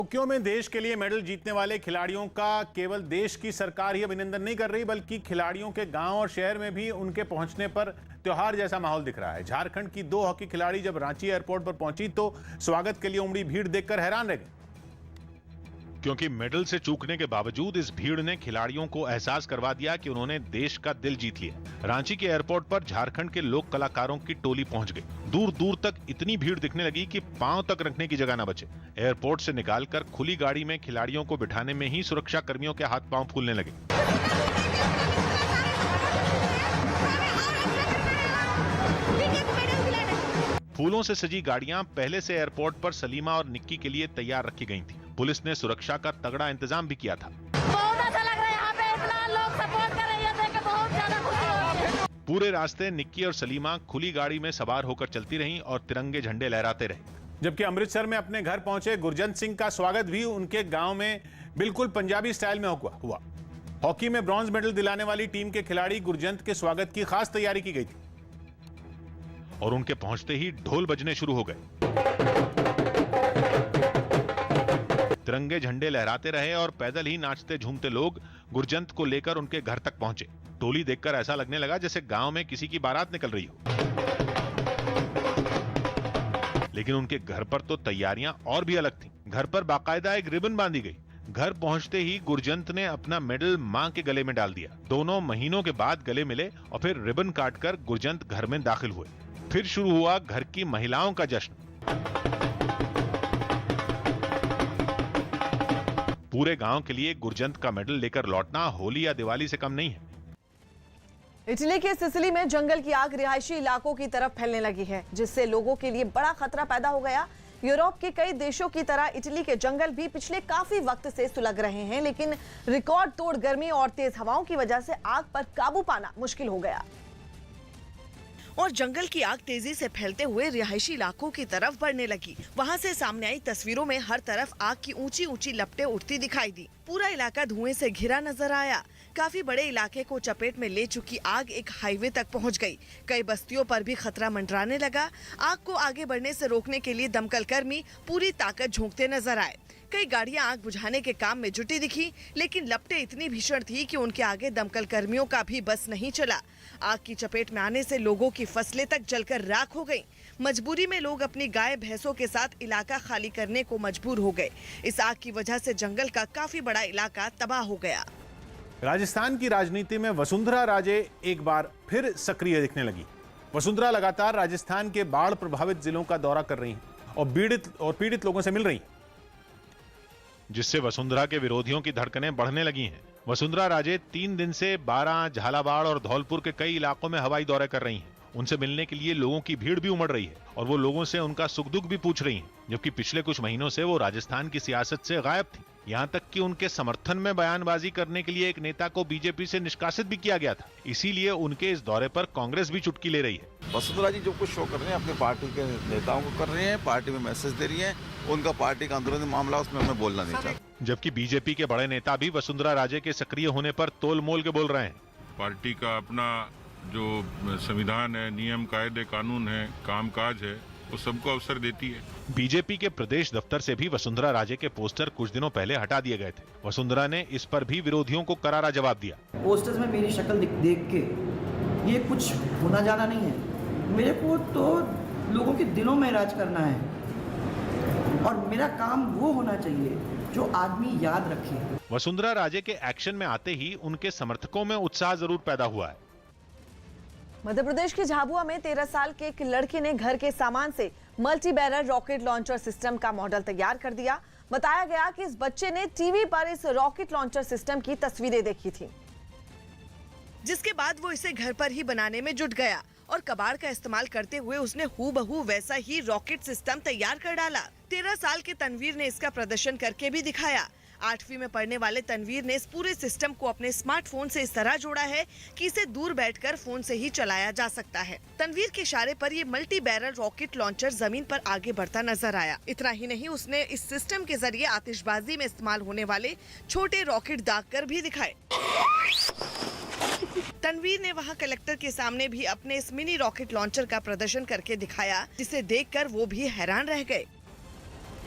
Tokyo में देश के लिए मेडल जीतने वाले खिलाड़ियों का केवल देश की सरकार ही अभिनंदन नहीं कर रही, बल्कि खिलाड़ियों के गांव और शहर में भी उनके पहुंचने पर त्योहार जैसा माहौल दिख रहा है। झारखंड की 2 हॉकी खिलाड़ी जब रांची एयरपोर्ट पर पहुंची तो स्वागत के लिए उमड़ी भीड़ देखकर हैरान रह गई, क्योंकि मेडल से चूकने के बावजूद इस भीड़ ने खिलाड़ियों को एहसास करवा दिया कि उन्होंने देश का दिल जीत लिया। रांची के एयरपोर्ट पर झारखंड के लोक कलाकारों की टोली पहुंच गई। दूर दूर तक इतनी भीड़ दिखने लगी कि पांव तक रखने की जगह न बचे। एयरपोर्ट से निकालकर खुली गाड़ी में खिलाड़ियों को बिठाने में ही सुरक्षा कर्मियों के हाथ पांव फूलने लगे। फूलों से सजी गाड़ियां पहले से एयरपोर्ट पर सलीमा और निक्की के लिए तैयार रखी गई थी। पुलिस ने सुरक्षा का तगड़ा इंतजाम भी किया था। बहुत अच्छा लग रहा है, यहाँ पे इतना लोग सपोर्ट कर रहे हैं, देख के बहुत ज्यादा खुशी हो रही है। पूरे रास्ते निक्की और सलीमा खुली गाड़ी में सवार होकर चलती रहीं और तिरंगे झंडे लहराते रहे। जबकि अमृतसर में अपने घर पहुंचे गुरजंत सिंह का स्वागत भी उनके गांव में बिल्कुल पंजाबी स्टाइल में हुआ। हॉकी में ब्रॉन्ज मेडल दिलाने वाली टीम के खिलाड़ी गुरजंत के स्वागत की खास तैयारी की गई थी और उनके पहुंचते ही ढोल बजने शुरू हो गए। तिरंगे झंडे लहराते रहे और पैदल ही नाचते झूमते लोग गुरजंत को लेकर उनके घर तक पहुंचे। टोली देखकर ऐसा लगने लगा जैसे गांव में किसी की बारात निकल रही हो। लेकिन उनके घर पर तो तैयारियां और भी अलग थीं। घर पर बाकायदा एक रिबन बांधी गई। घर पहुंचते ही गुरजंत ने अपना मेडल मां के गले में डाल दिया। दोनों महीनों के बाद गले मिले और फिर रिबन काटकर गुरजंत घर में दाखिल हुए। फिर शुरू हुआ घर की महिलाओं का जश्न। पूरे गांव के लिए गुरजंत का मेडल लेकर लौटना होली या दिवाली से कम नहीं है। इटली के सिसिली में जंगल की आग रिहायशी इलाकों की तरफ फैलने लगी है, जिससे लोगों के लिए बड़ा खतरा पैदा हो गया। यूरोप के कई देशों की तरह इटली के जंगल भी पिछले काफी वक्त से सुलग रहे हैं, लेकिन रिकॉर्ड तोड़ गर्मी और तेज हवाओं की वजह से आग पर काबू पाना मुश्किल हो गया और जंगल की आग तेजी से फैलते हुए रिहायशी इलाकों की तरफ बढ़ने लगी। वहां से सामने आई तस्वीरों में हर तरफ आग की ऊंची ऊंची लपटें उठती दिखाई दी। पूरा इलाका धुएं से घिरा नजर आया। काफी बड़े इलाके को चपेट में ले चुकी आग एक हाईवे तक पहुंच गई। कई बस्तियों पर भी खतरा मंडराने लगा। आग को आगे बढ़ने से रोकने के लिए दमकल कर्मी पूरी ताकत झोंकते नजर आए। कई गाड़ियां आग बुझाने के काम में जुटी दिखी, लेकिन लपटें इतनी भीषण थी कि उनके आगे दमकल कर्मियों का भी बस नहीं चला। आग की चपेट में आने से लोगों की फसलें तक जलकर राख हो गईं। मजबूरी में लोग अपनी गाय भैंसों के साथ इलाका खाली करने को मजबूर हो गए। इस आग की वजह से जंगल का काफी बड़ा इलाका तबाह हो गया। राजस्थान की राजनीति में वसुंधरा राजे एक बार फिर सक्रिय दिखने लगी। वसुंधरा लगातार राजस्थान के बाढ़ प्रभावित जिलों का दौरा कर रही हैं और पीड़ित लोगों से मिल रही हैं, जिससे वसुंधरा के विरोधियों की धड़कनें बढ़ने लगी हैं। वसुंधरा राजे 3 दिन से बारां, झालावाड़ और धौलपुर के कई इलाकों में हवाई दौरे कर रही हैं। उनसे मिलने के लिए लोगों की भीड़ भी उमड़ रही है और वो लोगों से उनका सुख दुख भी पूछ रही हैं, जबकि पिछले कुछ महीनों से वो राजस्थान की सियासत से गायब थी। यहाँ तक कि उनके समर्थन में बयानबाजी करने के लिए एक नेता को बीजेपी से निष्कासित भी किया गया था। इसीलिए उनके इस दौरे पर कांग्रेस भी चुटकी ले रही है। वसुंधरा जी जो कुछ शो कर रहे हैं अपने पार्टी के नेताओं को कर रही हैं, पार्टी में मैसेज दे रही हैं। उनका पार्टी का अंदरूनी मामला, उसमें मैं बोलना नहीं चाहता। जबकि बीजेपी के बड़े नेता भी वसुंधरा राजे के सक्रिय होने पर तोल मोल के बोल रहे हैं। पार्टी का अपना जो संविधान है, नियम कायदे कानून है, कामकाज है, वो सबको अवसर देती है। बीजेपी के प्रदेश दफ्तर से भी वसुंधरा राजे के पोस्टर कुछ दिनों पहले हटा दिए गए थे। वसुंधरा ने इस पर भी विरोधियों को करारा जवाब दिया। पोस्टर्स में मेरी शक्ल देख के ये कुछ होना जाना नहीं है। मेरे को तो लोगों के दिलों में राज करना है और मेरा काम वो होना चाहिए जो आदमी याद रखे। वसुंधरा राजे के एक्शन में आते ही उनके समर्थकों में उत्साह जरूर पैदा हुआ है। मध्य प्रदेश के झाबुआ में 13 साल के एक लड़के ने घर के सामान से multi barrel rocket launcher system का मॉडल तैयार कर दिया। बताया गया कि इस बच्चे ने टीवी पर इस रॉकेट लॉन्चर सिस्टम की तस्वीरें देखी थी, जिसके बाद वो इसे घर पर ही बनाने में जुट गया और कबाड़ का इस्तेमाल करते हुए उसने हूबहू वैसा ही रॉकेट सिस्टम तैयार कर डाला। 13 साल के तनवीर ने इसका प्रदर्शन करके भी दिखाया। 8वीं में पढ़ने वाले तनवीर ने इस पूरे सिस्टम को अपने स्मार्टफोन से इस तरह जोड़ा है कि इसे दूर बैठकर फोन से ही चलाया जा सकता है। तनवीर के इशारे पर ये मल्टी बैरल रॉकेट लॉन्चर जमीन पर आगे बढ़ता नजर आया। इतना ही नहीं, उसने इस सिस्टम के जरिए आतिशबाजी में इस्तेमाल होने वाले छोटे रॉकेट दाग कर भी दिखाए। तनवीर ने वहां कलेक्टर के सामने भी अपने इस मिनी रॉकेट लॉन्चर का प्रदर्शन करके दिखाया, जिसे देखकर वो भी हैरान रह गए।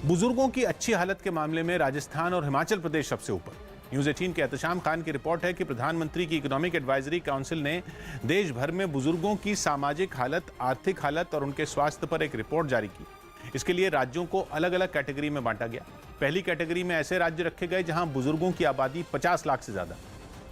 बुजुर्गों की अच्छी हालत के मामले में राजस्थान और हिमाचल प्रदेश सबसे ऊपर। न्यूज़ 18 के एहतशाम खान की रिपोर्ट है कि प्रधानमंत्री की इकोनॉमिक एडवाइजरी काउंसिल ने देश भर में बुजुर्गों की सामाजिक हालत, आर्थिक हालत और उनके स्वास्थ्य पर एक रिपोर्ट जारी की। इसके लिए राज्यों को अलग अलग कैटेगरी में बांटा गया। पहली कैटेगरी में ऐसे राज्य रखे गए जहां बुजुर्गों की आबादी 50 लाख से ज्यादा।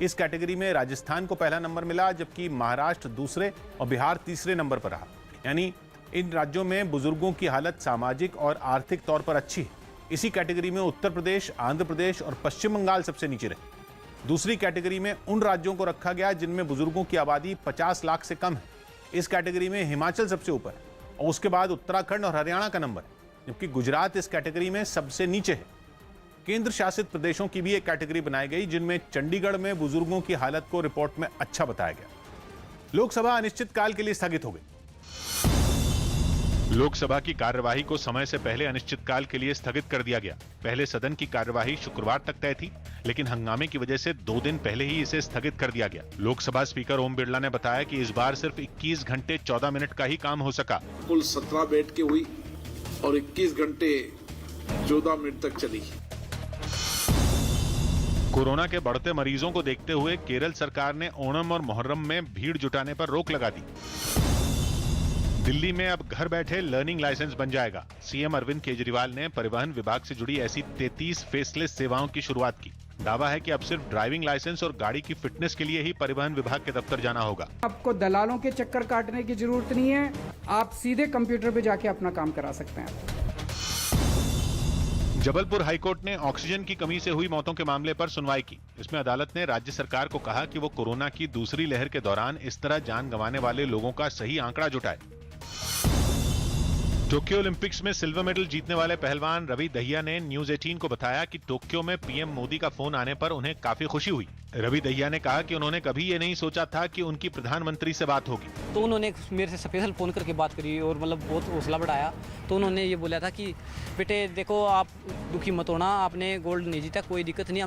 इस कैटेगरी में राजस्थान को पहला नंबर मिला, जबकि महाराष्ट्र दूसरे और बिहार तीसरे नंबर पर रहा। यानी इन राज्यों में बुजुर्गों की हालत सामाजिक और आर्थिक तौर पर अच्छी है। इसी कैटेगरी में उत्तर प्रदेश, आंध्र प्रदेश और पश्चिम बंगाल सबसे नीचे रहे। दूसरी कैटेगरी में उन राज्यों को रखा गया जिनमें बुजुर्गों की आबादी 50 लाख से कम है। इस कैटेगरी में हिमाचल सबसे ऊपर है और उसके बाद उत्तराखंड और हरियाणा का नंबर है, जबकि गुजरात इस कैटेगरी में सबसे नीचे है। केंद्र शासित प्रदेशों की भी एक कैटेगरी बनाई गई, जिनमें चंडीगढ़ में बुजुर्गों की हालत को रिपोर्ट में अच्छा बताया गया। लोकसभा अनिश्चितकाल के लिए स्थगित हो गई। लोकसभा की कार्यवाही को समय से पहले अनिश्चितकाल के लिए स्थगित कर दिया गया। पहले सदन की कार्यवाही शुक्रवार तक तय थी, लेकिन हंगामे की वजह से 2 दिन पहले ही इसे स्थगित कर दिया गया। लोकसभा स्पीकर ओम बिरला ने बताया कि इस बार सिर्फ 21 घंटे 14 मिनट का ही काम हो सका। कुल 17 बैठकें हुई और 21 घंटे 14 मिनट तक चली। कोरोना के बढ़ते मरीजों को देखते हुए केरल सरकार ने ओणम और मुहर्रम में भीड़ जुटाने पर रोक लगा दी। दिल्ली में अब घर बैठे लर्निंग लाइसेंस बन जाएगा। सीएम अरविंद केजरीवाल ने परिवहन विभाग से जुड़ी ऐसी 33 फेसलेस सेवाओं की शुरुआत की। दावा है कि अब सिर्फ ड्राइविंग लाइसेंस और गाड़ी की फिटनेस के लिए ही परिवहन विभाग के दफ्तर जाना होगा। आपको दलालों के चक्कर काटने की जरूरत नहीं है, आप सीधे कंप्यूटर पे जाके अपना काम करा सकते हैं। जबलपुर हाईकोर्ट ने ऑक्सीजन की कमी से हुई मौतों के मामले पर सुनवाई की। इसमें अदालत ने राज्य सरकार को कहा कि वो कोरोना की दूसरी लहर के दौरान इस तरह जान गंवाने वाले लोगों का सही आंकड़ा जुटाए। टोक्यो ओलंपिक्स में सिल्वर मेडल जीतने वाले पहलवान रवि दहिया ने न्यूज़ 18 को बताया कि टोक्यो में पीएम मोदी का फोन आने पर उन्हें काफी खुशी हुई। रवि दहिया ने कहा कि उन्होंने कभी ये नहीं सोचा था कि उनकी प्रधानमंत्री से बात होगी। तो उन्होंने मेरे से स्पेशल फ़ोन करके बात करी और मतलब बहुत हौसला बढ़ाया। तो उन्होंने ये बोला था कि बेटे देखो, आप दुखी मत होना, आपने गोल्ड नहीं जीता, कोई दिक्कत नहीं।